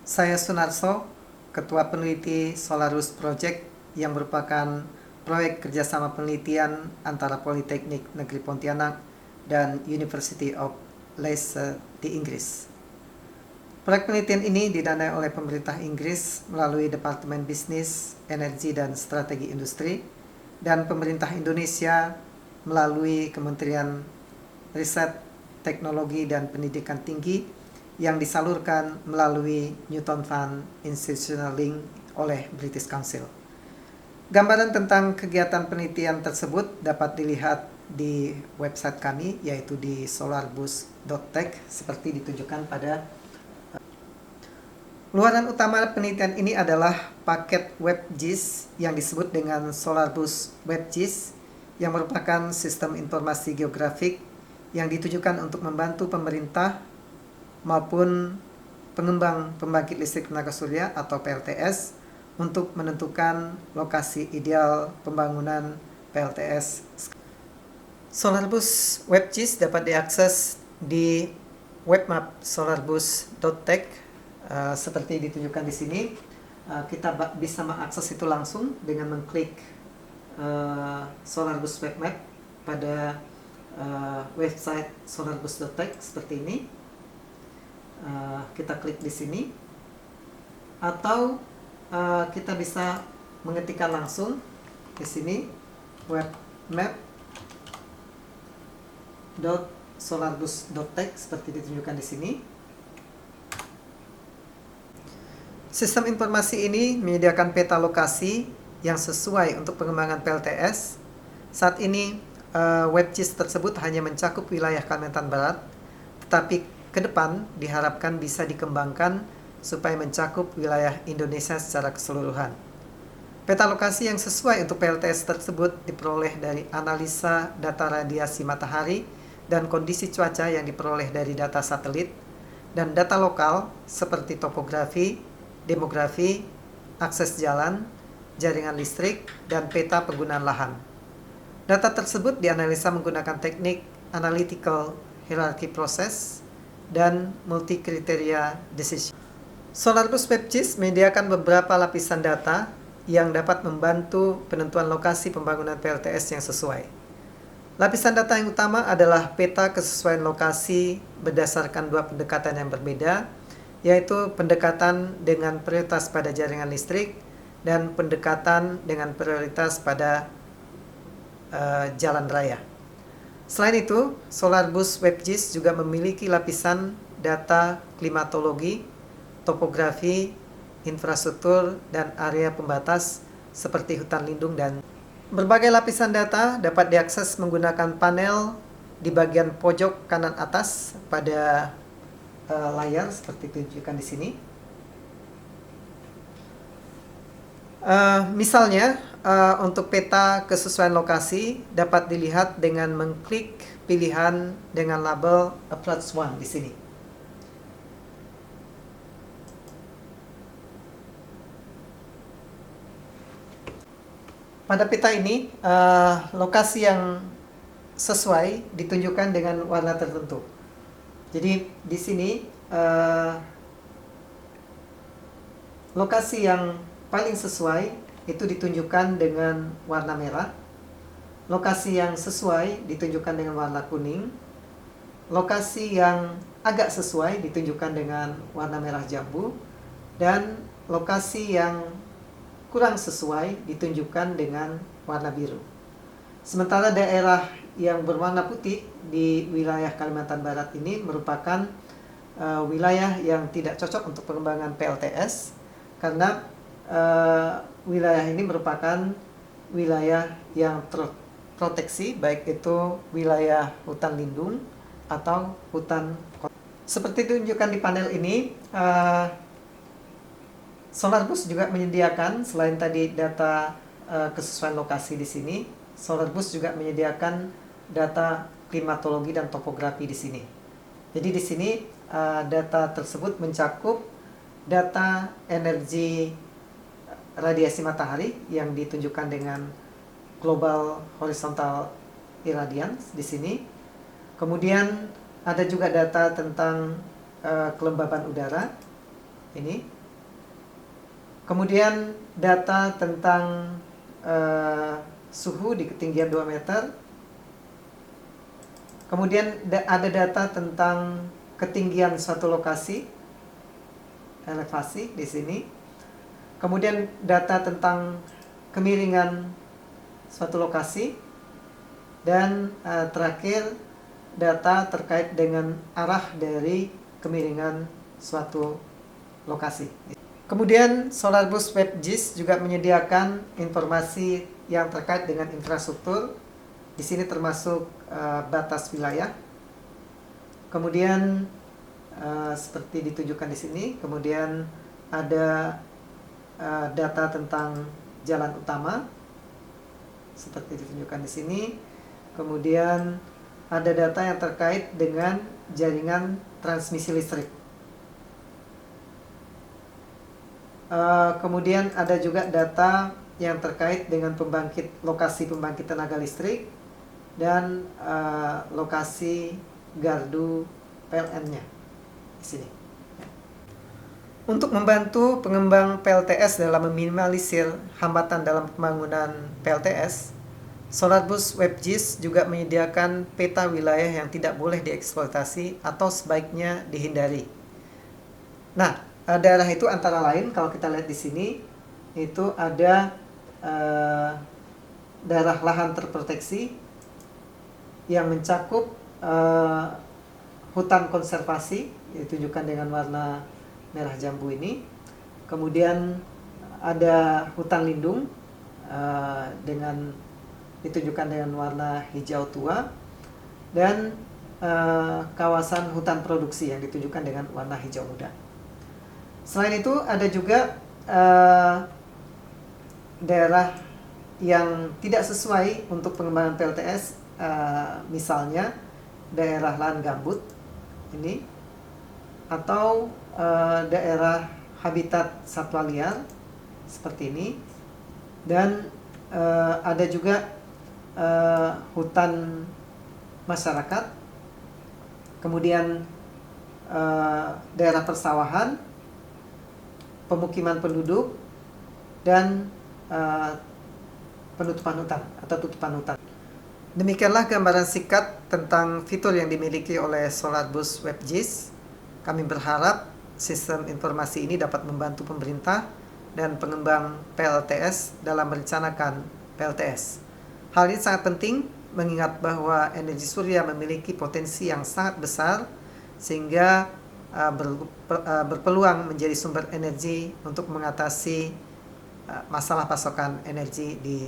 Saya Sunarso, Ketua Peneliti Solarus Project yang merupakan proyek kerjasama penelitian antara Politeknik Negeri Pontianak dan University of Leicester di Inggris. Proyek penelitian ini didanai oleh pemerintah Inggris melalui Departemen Bisnis, Energi dan Strategi Industri dan pemerintah Indonesia melalui Kementerian Riset, Teknologi dan Pendidikan Tinggi yang disalurkan melalui Newton Fund Institutional Link oleh British Council. Gambaran tentang kegiatan penelitian tersebut dapat dilihat di website kami, yaitu di solarbus.tech seperti ditunjukkan pada luaran utama penelitian ini adalah paket WebGIS yang disebut dengan Solarbus WebGIS yang merupakan sistem informasi geografik yang ditujukan untuk membantu pemerintah maupun pengembang pembangkit listrik tenaga surya atau PLTS untuk menentukan lokasi ideal pembangunan PLTS. Solarbus WebGIS dapat diakses di webmap solarbus.tech seperti ditunjukkan di sini. Kita bisa mengakses itu langsung dengan mengklik Solarbus Web Map pada website solarbus.tech seperti ini. Kita klik di sini, atau kita bisa mengetikkan langsung di sini webmap.solarbus.tech seperti ditunjukkan di sini. Sistem informasi ini menyediakan peta lokasi yang sesuai untuk pengembangan PLTS. Saat ini WebGIS tersebut hanya mencakup wilayah Kalimantan Barat, tetapi ke depan diharapkan bisa dikembangkan supaya mencakup wilayah Indonesia secara keseluruhan. Peta lokasi yang sesuai untuk PLTS tersebut diperoleh dari analisa data radiasi matahari dan kondisi cuaca yang diperoleh dari data satelit, dan data lokal seperti topografi, demografi, akses jalan, jaringan listrik, dan peta penggunaan lahan. Data tersebut dianalisa menggunakan teknik analytical hierarchy process dan multi-kriteria decision. Solarbus WebGIS menyediakan beberapa lapisan data yang dapat membantu penentuan lokasi pembangunan PLTS yang sesuai. Lapisan data yang utama adalah peta kesesuaian lokasi berdasarkan dua pendekatan yang berbeda, yaitu pendekatan dengan prioritas pada jaringan listrik dan pendekatan dengan prioritas pada jalan raya. Selain itu, Solarbus WebGIS juga memiliki lapisan data klimatologi, topografi, infrastruktur, dan area pembatas seperti hutan lindung, dan berbagai lapisan data dapat diakses menggunakan panel di bagian pojok kanan atas pada layar seperti ditunjukkan di sini. Misalnya, untuk peta kesesuaian lokasi dapat dilihat dengan mengklik pilihan dengan label Approach 1 di sini. Pada peta ini, lokasi yang sesuai ditunjukkan dengan warna tertentu. Jadi di sini lokasi yang paling sesuai itu ditunjukkan dengan warna merah. Lokasi yang sesuai ditunjukkan dengan warna kuning. Lokasi yang agak sesuai ditunjukkan dengan warna merah jambu. Dan lokasi yang kurang sesuai ditunjukkan dengan warna biru. Sementara daerah yang berwarna putih di wilayah Kalimantan Barat ini merupakan wilayah yang tidak cocok untuk pengembangan PLTS, karena wilayah ini merupakan wilayah yang terproteksi, baik itu wilayah hutan lindung atau hutan. Seperti ditunjukkan di panel ini, Solarbus juga menyediakan, selain tadi data kesesuaian lokasi di sini, Solarbus juga menyediakan data klimatologi dan topografi di sini. Jadi di sini data tersebut mencakup data energi radiasi matahari yang ditunjukkan dengan global horizontal irradiance di sini. Kemudian ada juga data tentang kelembaban udara ini. Kemudian data tentang suhu di ketinggian 2 meter. Kemudian ada data tentang ketinggian suatu lokasi, elevasi di sini. Kemudian data tentang kemiringan suatu lokasi. Dan terakhir data terkait dengan arah dari kemiringan suatu lokasi. Kemudian SolarBus WebGIS juga menyediakan informasi yang terkait dengan infrastruktur. Di sini termasuk batas wilayah. Kemudian seperti ditunjukkan di sini, kemudian ada data tentang jalan utama seperti ditunjukkan di sini. Kemudian ada data yang terkait dengan jaringan transmisi listrik. Kemudian ada juga data yang terkait dengan lokasi pembangkit tenaga listrik dan lokasi gardu PLN-nya di sini. Untuk membantu pengembang PLTS dalam meminimalisir hambatan dalam pembangunan PLTS, SolarBus WebGIS juga menyediakan peta wilayah yang tidak boleh dieksploitasi atau sebaiknya dihindari. Nah, daerah itu antara lain kalau kita lihat di sini itu ada daerah lahan terproteksi yang mencakup hutan konservasi, ditunjukkan dengan warna merah jambu ini. Kemudian ada hutan lindung dengan ditunjukkan dengan warna hijau tua, dan kawasan hutan produksi yang ditunjukkan dengan warna hijau muda. Selain itu ada juga daerah yang tidak sesuai untuk pengembangan PLTS, misalnya daerah lahan gambut ini, atau daerah habitat satwa liar seperti ini, dan ada juga hutan masyarakat, kemudian daerah persawahan, pemukiman penduduk, dan penutupan hutan atau tutupan hutan. Demikianlah gambaran singkat tentang fitur yang dimiliki oleh SolarBus WebGIS. Kami berharap sistem informasi ini dapat membantu pemerintah dan pengembang PLTS dalam merencanakan PLTS. Hal ini sangat penting mengingat bahwa energi surya memiliki potensi yang sangat besar sehingga berpeluang menjadi sumber energi untuk mengatasi masalah pasokan energi di